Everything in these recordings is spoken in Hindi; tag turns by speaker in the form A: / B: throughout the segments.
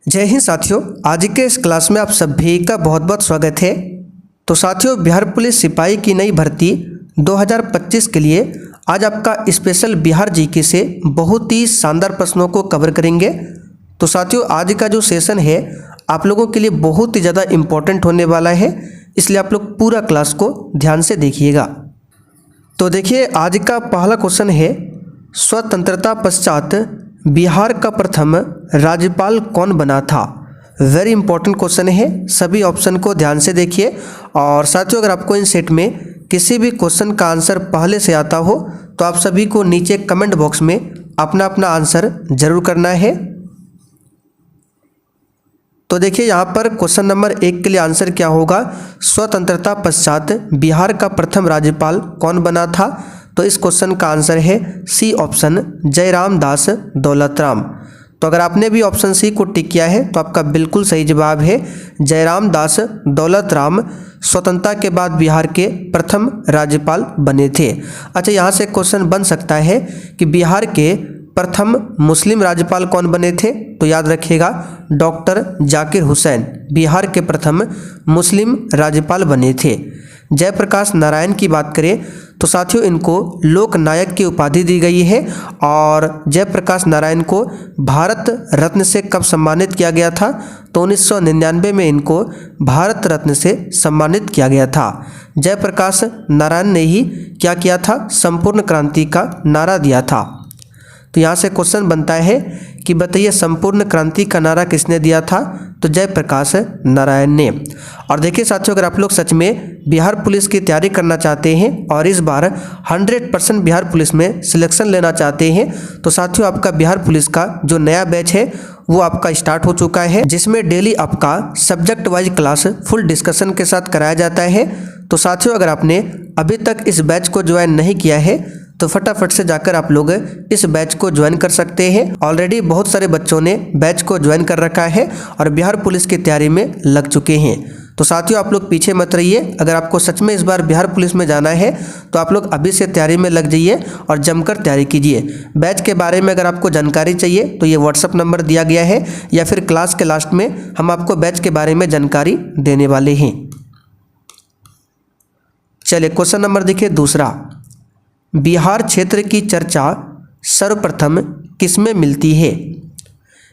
A: जय हिंद साथियों, आज के इस क्लास में आप सभी का बहुत बहुत स्वागत है। तो साथियों, बिहार पुलिस सिपाही की नई भर्ती 2025 के लिए आज आपका स्पेशल बिहार जीके से बहुत ही शानदार प्रश्नों को कवर करेंगे। तो साथियों, आज का जो सेशन है आप लोगों के लिए बहुत ही ज़्यादा इम्पोर्टेंट होने वाला है, इसलिए आप लोग पूरा क्लास को ध्यान से देखिएगा। तो देखिए, आज का पहला क्वेश्चन है, स्वतंत्रता पश्चात बिहार का प्रथम राज्यपाल कौन बना था। वेरी इंपॉर्टेंट क्वेश्चन है, सभी ऑप्शन को ध्यान से देखिए। और साथियों, अगर आपको इन सेट में किसी भी क्वेश्चन का आंसर पहले से आता हो तो आप सभी को नीचे कमेंट बॉक्स में अपना अपना आंसर जरूर करना है। तो देखिए, यहाँ पर क्वेश्चन नंबर 1 के लिए आंसर क्या होगा, स्वतंत्रता पश्चात बिहार का प्रथम राज्यपाल कौन बना था। तो इस क्वेश्चन का आंसर है सी ऑप्शन, जयराम दास दौलतराम। तो अगर आपने भी ऑप्शन सी को टिक किया है तो आपका बिल्कुल सही जवाब है, जयराम दास दौलतराम स्वतंत्रता के बाद बिहार के प्रथम राज्यपाल बने थे। अच्छा, यहाँ से क्वेश्चन बन सकता है कि बिहार के प्रथम मुस्लिम राज्यपाल कौन बने थे। तो याद रखिएगा, डॉक्टर जाकिर हुसैन बिहार के प्रथम मुस्लिम राज्यपाल बने थे। जयप्रकाश नारायण की बात करें तो साथियों, इनको लोक नायक की उपाधि दी गई है। और जयप्रकाश नारायण को भारत रत्न से कब सम्मानित किया गया था, तो 1999 में इनको भारत रत्न से सम्मानित किया गया था। जयप्रकाश नारायण ने ही क्या किया था, संपूर्ण क्रांति का नारा दिया था। तो यहाँ से क्वेश्चन बनता है कि बताइए, संपूर्ण क्रांति का नारा किसने दिया था, तो जयप्रकाश नारायण ने। और देखिए साथियों, अगर आप लोग सच में बिहार पुलिस की तैयारी करना चाहते हैं और इस बार 100% बिहार पुलिस में सिलेक्शन लेना चाहते हैं तो साथियों, आपका बिहार पुलिस का जो नया बैच है वो आपका स्टार्ट हो चुका है, जिसमें डेली आपका subject wise class full discussion के साथ कराया जाता है। तो साथियों, अगर आपने अभी तक इस बैच को ज्वाइन नहीं किया है तो फटाफट से जाकर आप लोग इस बैच को ज्वाइन कर सकते हैं। ऑलरेडी बहुत सारे बच्चों ने बैच को ज्वाइन कर रखा है और बिहार पुलिस की तैयारी में लग चुके हैं। तो साथियों, आप लोग पीछे मत रहिए। अगर आपको सच में इस बार बिहार पुलिस में जाना है तो आप लोग अभी से तैयारी में लग जाइए और जमकर तैयारी कीजिए। बैच के बारे में अगर आपको जानकारी चाहिए तो ये व्हाट्सअप नंबर दिया गया है, या फिर क्लास के लास्ट में हम आपको बैच के बारे में जानकारी देने वाले हैं। चलिए, क्वेश्चन नंबर देखिए दूसरा, बिहार क्षेत्र की चर्चा सर्वप्रथम किसमें मिलती है।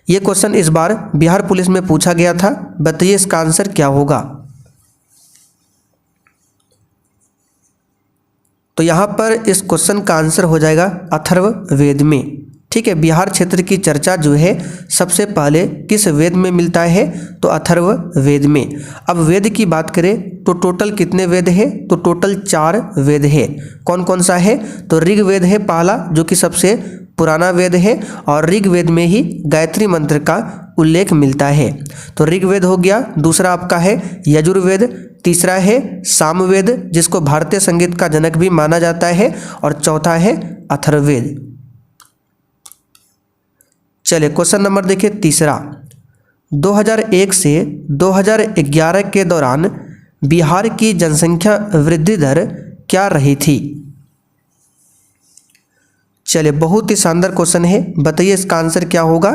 A: ये क्वेश्चन इस बार बिहार पुलिस में पूछा गया था, बताइए इसका आंसर क्या होगा। तो यहाँ पर इस क्वेश्चन का आंसर हो जाएगा अथर्ववेद में। ठीक है, बिहार क्षेत्र की चर्चा जो है सबसे पहले किस वेद में मिलता है, तो अथर्ववेद में। अब वेद की बात करें तो टोटल कितने वेद है, तो टोटल 4 वेद है। कौन कौन सा है, तो ऋग्वेद है पहला, जो कि सबसे पुराना वेद है, और ऋग्वेद में ही गायत्री मंत्र का उल्लेख मिलता है। तो ऋग्वेद हो गया, दूसरा आपका है यजुर्वेद, तीसरा है सामवेद जिसको भारतीय संगीत का जनक भी माना जाता है, और चौथा है अथर्ववेद। चलिए, क्वेश्चन नंबर देखिए तीसरा, 2001 से 2011 के दौरान बिहार की जनसंख्या वृद्धि दर क्या रही थी। चलिए, बहुत ही शानदार क्वेश्चन है, बताइए इसका आंसर क्या होगा।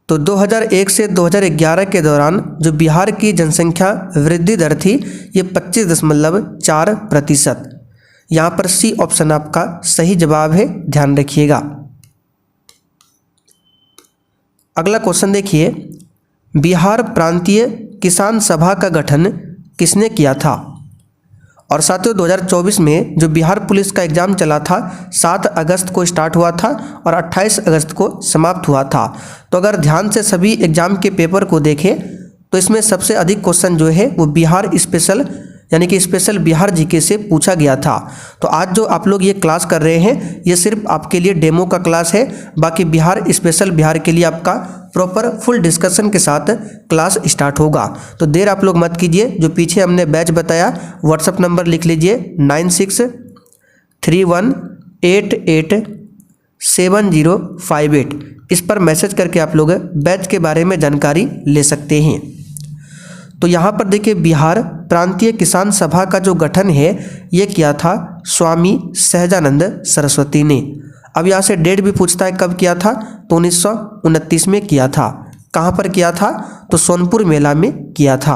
A: तो 2001 से 2011 के दौरान जो बिहार की जनसंख्या वृद्धि दर थी ये 25.4%। यहाँ पर सी ऑप्शन आपका सही जवाब है, ध्यान रखिएगा। अगला क्वेश्चन देखिए, बिहार प्रांतीय किसान सभा का गठन किसने किया था। और साथियों, 2024 में जो बिहार पुलिस का एग्ज़ाम चला था 7 अगस्त को स्टार्ट हुआ था और 28 अगस्त को समाप्त हुआ था। तो अगर ध्यान से सभी एग्ज़ाम के पेपर को देखें तो इसमें सबसे अधिक क्वेश्चन जो है वो बिहार स्पेशल यानी कि स्पेशल बिहार जीके से पूछा गया था। तो आज जो आप लोग ये क्लास कर रहे हैं ये सिर्फ आपके लिए डेमो का क्लास है, बाकी बिहार स्पेशल बिहार के लिए आपका प्रॉपर फुल डिस्कशन के साथ क्लास स्टार्ट होगा। तो देर आप लोग मत कीजिए, जो पीछे हमने बैच बताया व्हाट्सअप नंबर लिख लीजिए 9631887058, इस पर मैसेज करके आप लोग बैच के बारे में जानकारी ले सकते हैं। तो यहाँ पर देखिए, बिहार प्रांतीय किसान सभा का जो गठन है ये किया था स्वामी सहजानंद सरस्वती ने। अब यहाँ से डेट भी पूछता है कब किया था, तो 1929 में किया था। कहाँ पर किया था, तो सोनपुर मेला में किया था।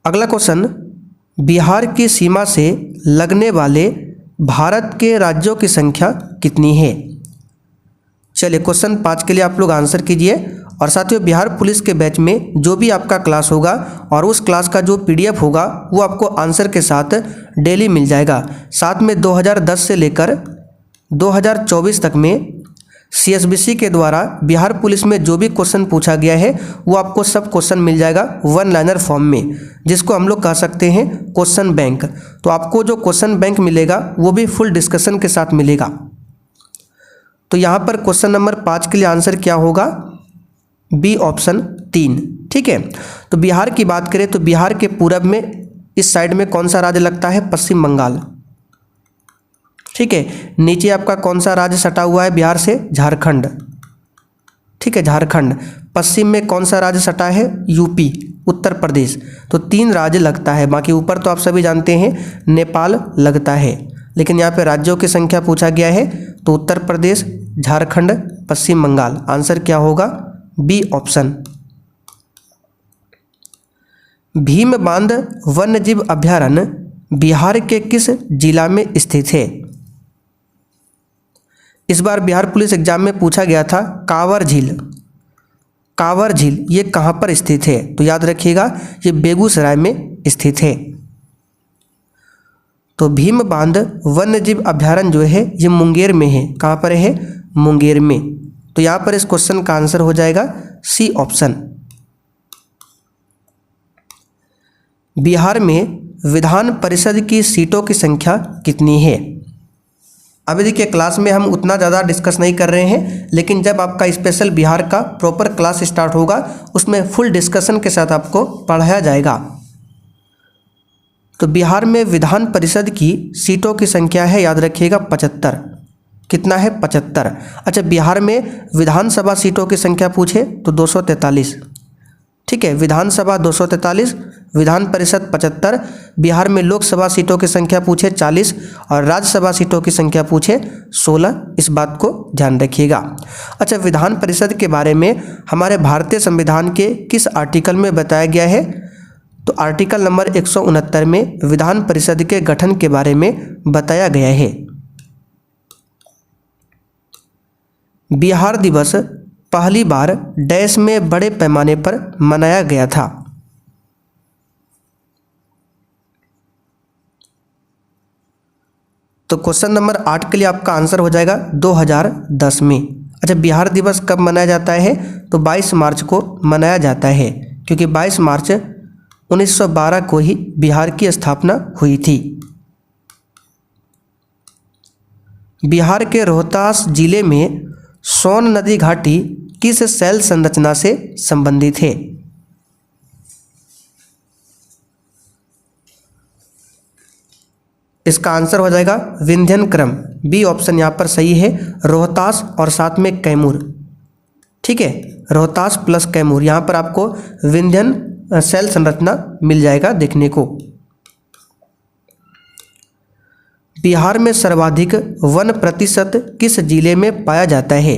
A: अगला क्वेश्चन, बिहार की सीमा से लगने वाले भारत के राज्यों की संख्या कितनी है। चलिए क्वेश्चन 5 के लिए आप लोग आंसर कीजिए। और साथियों, बिहार पुलिस के बैच में जो भी आपका क्लास होगा और उस क्लास का जो पीडीएफ होगा वो आपको आंसर के साथ डेली मिल जाएगा। साथ में 2010 से लेकर 2024 तक में सीएसबीसी के द्वारा बिहार पुलिस में जो भी क्वेश्चन पूछा गया है वो आपको सब क्वेश्चन मिल जाएगा वन लाइनर फॉर्म में, जिसको हम लोग कह सकते हैं क्वेश्चन बैंक। तो आपको जो क्वेश्चन बैंक मिलेगा वो भी फुल डिस्कशन के साथ मिलेगा। तो यहाँ पर क्वेश्चन नंबर 5 के लिए आंसर क्या होगा, बी ऑप्शन 3। ठीक है, तो बिहार की बात करें तो बिहार के पूरब में इस साइड में कौन सा राज्य लगता है, पश्चिम बंगाल। ठीक है, नीचे आपका कौन सा राज्य सटा हुआ है बिहार से, झारखंड। ठीक है, झारखंड। पश्चिम में कौन सा राज्य सटा है, यूपी, उत्तर प्रदेश। तो 3 राज्य लगता है। बाकी ऊपर तो आप सभी जानते हैं नेपाल लगता है, लेकिन यहाँ पे राज्यों की संख्या पूछा गया है तो उत्तर प्रदेश, झारखंड, पश्चिम बंगाल। आंसर क्या होगा, बी ऑप्शन। भीम बांध वन्यजीव अभयारण्य बिहार के किस जिला में स्थित है। इस बार बिहार पुलिस एग्जाम में पूछा गया था कांवर झील। कांवर झील ये कहाँ पर स्थित है, तो याद रखिएगा ये बेगूसराय में स्थित है। तो भीम बांध वन्यजीव अभयारण्य जो है ये मुंगेर में है। कहाँ पर है, मुंगेर में। तो यहाँ पर इस क्वेश्चन का आंसर हो जाएगा सी ऑप्शन। बिहार में विधान परिषद की सीटों की संख्या कितनी है। अभी देखिए क्लास में हम उतना ज़्यादा डिस्कस नहीं कर रहे हैं, लेकिन जब आपका स्पेशल बिहार का प्रॉपर क्लास स्टार्ट होगा उसमें फुल डिस्कशन के साथ आपको पढ़ाया जाएगा। तो बिहार में विधान परिषद की सीटों की संख्या है, याद रखिएगा 75। कितना है, 75। अच्छा, बिहार में विधानसभा सीटों की संख्या पूछे तो 243। ठीक है, विधानसभा 243, विधान परिषद 75। बिहार में लोकसभा सीटों की संख्या पूछे 40 और राज्यसभा सीटों की संख्या पूछे 16। इस बात को ध्यान रखिएगा। अच्छा, विधान परिषद के बारे में हमारे भारतीय संविधान के किस आर्टिकल में बताया गया है, तो आर्टिकल नंबर 169 में विधान परिषद के गठन के बारे में बताया गया है। बिहार दिवस पहली बार डैश में बड़े पैमाने पर मनाया गया था। तो क्वेश्चन नंबर 8 के लिए आपका आंसर हो जाएगा 2010 में। अच्छा, बिहार दिवस कब मनाया जाता है, तो 22 मार्च को मनाया जाता है, क्योंकि 22 मार्च 1912 को ही बिहार की स्थापना हुई थी। बिहार के रोहतास जिले में सोन नदी घाटी किस शैल संरचना से संबंधित है। इसका आंसर हो जाएगा विंध्यन क्रम। बी ऑप्शन यहाँ पर सही है, रोहतास और साथ में कैमूर। ठीक है, रोहतास प्लस कैमूर, यहाँ पर आपको विंध्यन शैल संरचना मिल जाएगा देखने को। बिहार में सर्वाधिक वन प्रतिशत किस जिले में पाया जाता है।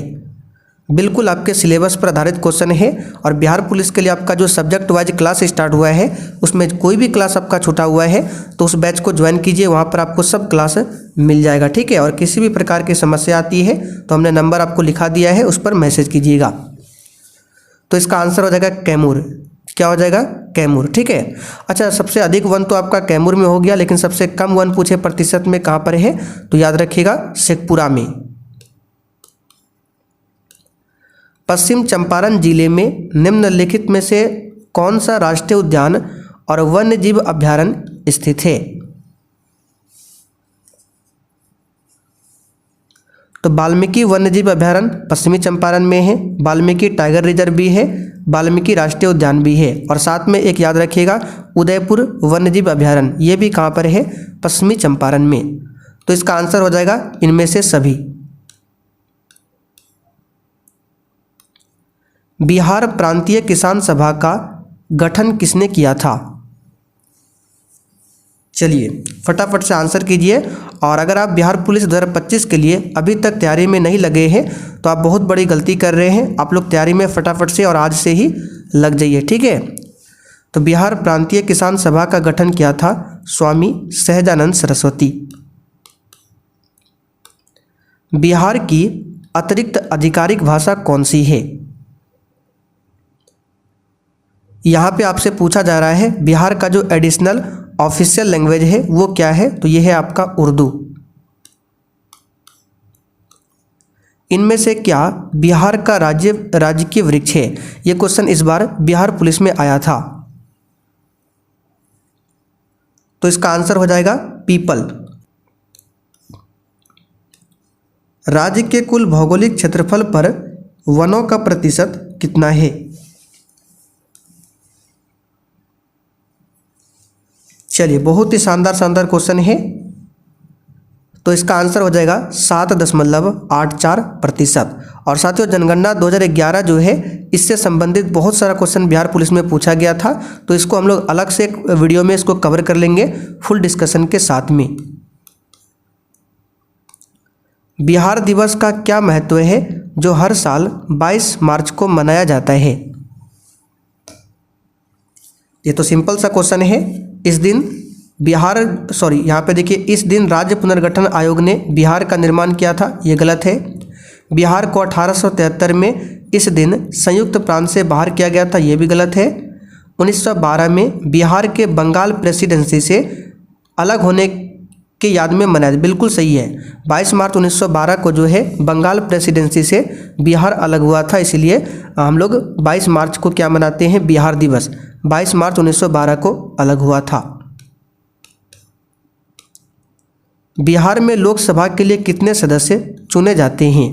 A: बिल्कुल आपके सिलेबस पर आधारित क्वेश्चन है और बिहार पुलिस के लिए आपका जो सब्जेक्ट वाइज क्लास स्टार्ट हुआ है उसमें कोई भी क्लास आपका छूटा हुआ है तो उस बैच को ज्वाइन कीजिए, वहाँ पर आपको सब क्लास मिल जाएगा। ठीक है, और किसी भी प्रकार की समस्या आती है तो हमने नंबर आपको लिखा दिया है, उस पर मैसेज कीजिएगा। तो इसका आंसर हो जाएगा कैमूर। क्या हो जाएगा, कैमूर। ठीक है, अच्छा, सबसे अधिक वन तो आपका कैमूर में हो गया, लेकिन सबसे कम वन पूछे प्रतिशत में कहाँ पर है, तो याद रखिएगा शेखपुरा में। पश्चिम चंपारण जिले में निम्नलिखित में से कौन सा राष्ट्रीय उद्यान और वन्य जीव अभयारण्य स्थित है। तो वाल्मीकि वन्यजीव अभयारण्य पश्चिमी चंपारण में है, वाल्मीकि टाइगर रिजर्व भी है, वाल्मीकि राष्ट्रीय उद्यान भी है, और साथ में एक याद रखिएगा उदयपुर वन्यजीव अभयारण्य, ये भी कहाँ पर है, पश्चिमी चंपारण में। तो इसका आंसर हो जाएगा इनमें से सभी। बिहार प्रांतीय किसान सभा का गठन किसने किया था। चलिए फटाफट से आंसर कीजिए। और अगर आप बिहार पुलिस 2025 के लिए अभी तक तैयारी में नहीं लगे हैं तो आप बहुत बड़ी गलती कर रहे हैं। आप लोग तैयारी में फटाफट से और आज से ही लग जाइए, ठीक है। तो बिहार प्रांतीय किसान सभा का गठन किया था स्वामी सहजानंद सरस्वती। बिहार की अतिरिक्त आधिकारिक भाषा कौन सी है? यहाँ पे आपसे पूछा जा रहा है बिहार का जो एडिशनल ऑफिशियल लैंग्वेज है वो क्या है, तो ये है आपका उर्दू। इनमें से क्या बिहार का राजकीय वृक्ष है? ये क्वेश्चन इस बार बिहार पुलिस में आया था, तो इसका आंसर हो जाएगा पीपल। राज्य के कुल भौगोलिक क्षेत्रफल पर वनों का प्रतिशत कितना है? चलिए बहुत ही शानदार क्वेश्चन है, तो इसका आंसर हो जाएगा 7.84%। और साथियों जनगणना 2011 जो है इससे संबंधित बहुत सारा क्वेश्चन बिहार पुलिस में पूछा गया था, तो इसको हम लोग अलग से एक वीडियो में इसको कवर कर लेंगे फुल डिस्कशन के साथ में। बिहार दिवस का क्या महत्व है जो हर साल 22 मार्च को मनाया जाता है? ये तो सिंपल सा क्वेश्चन है। इस दिन यहाँ पे देखिए, इस दिन राज्य पुनर्गठन आयोग ने बिहार का निर्माण किया था, ये गलत है। बिहार को 1873 में इस दिन संयुक्त प्रांत से बाहर किया गया था, ये भी गलत है। 1912 में बिहार के बंगाल प्रेसिडेंसी से अलग होने के याद में मनाया, बिल्कुल सही है। 22 मार्च 1912 को जो है बंगाल प्रेसिडेंसी से बिहार अलग हुआ था, इसलिए हम लोग 22 मार्च को क्या मनाते हैं? बिहार दिवस। 22 मार्च 1912 को अलग हुआ था। बिहार में लोकसभा के लिए कितने सदस्य चुने जाते हैं?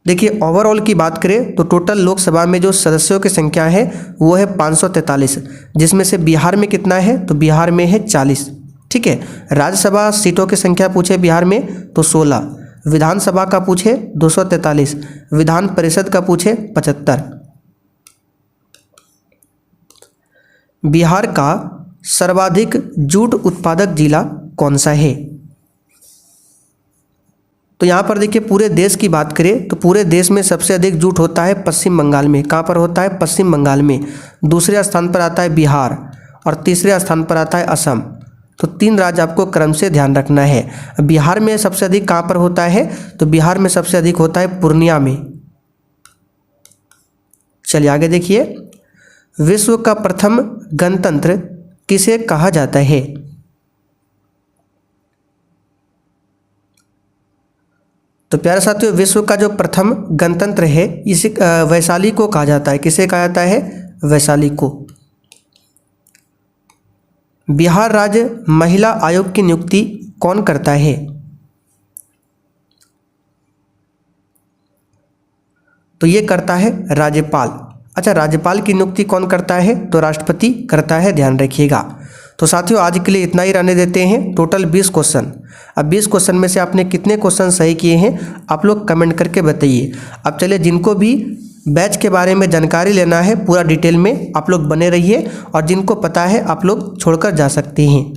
A: देखिए ओवरऑल की बात करें तो टोटल लोकसभा में जो सदस्यों की संख्या है वो है 543, जिसमें से बिहार में कितना है? तो बिहार में है 40, ठीक है। राज्यसभा सीटों की संख्या पूछे बिहार में तो 16, विधानसभा का पूछे 243, विधान परिषद का पूछे 75। बिहार का सर्वाधिक जूट उत्पादक जिला कौन सा है? तो यहाँ पर देखिए पूरे देश की बात करें तो पूरे देश में सबसे अधिक जूट होता है पश्चिम बंगाल में। कहाँ पर होता है? पश्चिम बंगाल में। दूसरे स्थान पर आता है बिहार और तीसरे स्थान पर आता है असम। तो 3 राज्य आपको क्रम से ध्यान रखना है। बिहार में सबसे अधिक कहाँ पर होता है? तो बिहार में सबसे अधिक होता है पूर्णिया में। चलिए आगे देखिए, विश्व का प्रथम गणतंत्र किसे कहा जाता है? तो प्यारे साथियों विश्व का जो प्रथम गणतंत्र है इसे वैशाली को कहा जाता है। किसे कहा जाता है? वैशाली को। बिहार राज्य महिला आयोग की नियुक्ति कौन करता है? तो ये करता है राज्यपाल। अच्छा, राज्यपाल की नियुक्ति कौन करता है? तो राष्ट्रपति करता है, ध्यान रखिएगा। तो साथियों आज के लिए इतना ही रहने देते हैं। Total 20 question. अब 20 क्वेश्चन में से आपने कितने क्वेश्चन सही किए हैं आप लोग कमेंट करके बताइए। अब चलिए, जिनको भी बैच के बारे में जानकारी लेना है पूरा डिटेल में आप लोग बने रहिए, और जिनको पता है आप लोग छोड़कर जा सकते हैं।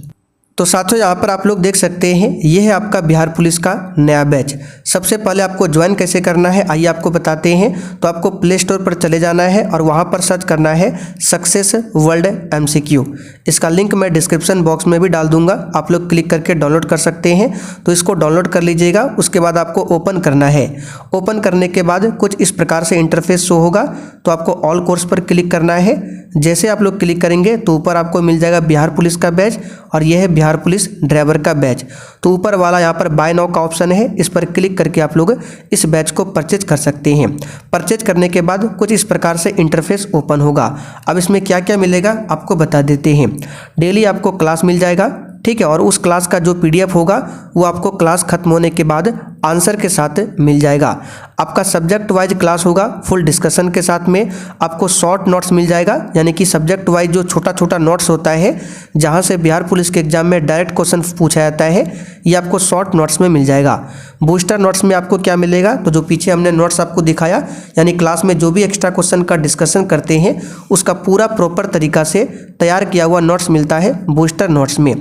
A: तो साथियों यहाँ पर आप लोग देख सकते हैं ये है आपका बिहार पुलिस का नया बैच। सबसे पहले आपको ज्वाइन कैसे करना है आइए आपको बताते हैं। तो आपको प्ले स्टोर पर चले जाना है और वहाँ पर सर्च करना है सक्सेस वर्ल्ड MCQ। इसका लिंक मैं डिस्क्रिप्शन बॉक्स में भी डाल दूंगा, आप लोग क्लिक करके डाउनलोड कर सकते हैं। तो इसको डाउनलोड कर लीजिएगा। उसके बाद आपको ओपन करना है। ओपन करने के बाद कुछ इस प्रकार से इंटरफेस शो होगा। तो आपको ऑल कोर्स पर क्लिक करना है। जैसे आप लोग क्लिक करेंगे तो ऊपर आपको मिल जाएगा बिहार पुलिस का बैच, और यह है बिहार पुलिस ड्राइवर का बैच। तो ऊपर वाला यहाँ पर बाय नाउ का ऑप्शन है, इस पर क्लिक करके आप लोग इस बैच को परचेज कर सकते हैं। परचेज करने के बाद कुछ इस प्रकार से इंटरफेस ओपन होगा। अब इसमें क्या क्या मिलेगा आपको बता देते हैं। डेली आपको क्लास मिल जाएगा, ठीक है, और उस क्लास का जो PDF होगा वो आपको क्लास खत्म होने के बाद आंसर के साथ मिल जाएगा। आपका सब्जेक्ट वाइज क्लास होगा फुल डिस्कशन के साथ में। आपको शॉर्ट नोट्स मिल जाएगा, यानी कि सब्जेक्ट वाइज जो छोटा छोटा नोट्स होता है जहां से बिहार पुलिस के एग्जाम में डायरेक्ट क्वेश्चन पूछा जाता है, ये आपको शॉर्ट नोट्स में मिल जाएगा। बूस्टर नोट्स में आपको क्या मिलेगा, तो जो पीछे हमने नोट्स आपको दिखाया, यानी क्लास में जो भी एक्स्ट्रा क्वेश्चन का डिस्कशन करते हैं उसका पूरा प्रॉपर तरीका से तैयार किया हुआ नोट्स मिलता है बूस्टर नोट्स में।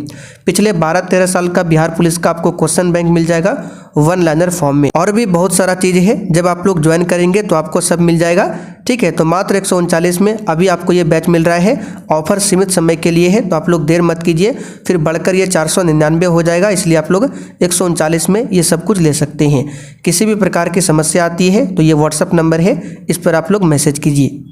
A: पिछले 12-13 साल का बिहार पुलिस का आपको क्वेश्चन बैंक मिल जाएगा वन लाइनर फॉर्म में। और भी बहुत सारा चीज़ है, जब आप लोग ज्वाइन करेंगे तो आपको सब मिल जाएगा। ठीक है, तो मात्र 139 में अभी आपको ये बैच मिल रहा है। ऑफर सीमित समय के लिए है, तो आप लोग देर मत कीजिए, फिर बढ़कर ये 499 हो जाएगा। इसलिए आप लोग 139 में ये सब कुछ ले सकते हैं। किसी भी प्रकार की समस्या आती है तो ये व्हाट्सअप नंबर है, इस पर आप लोग मैसेज कीजिए।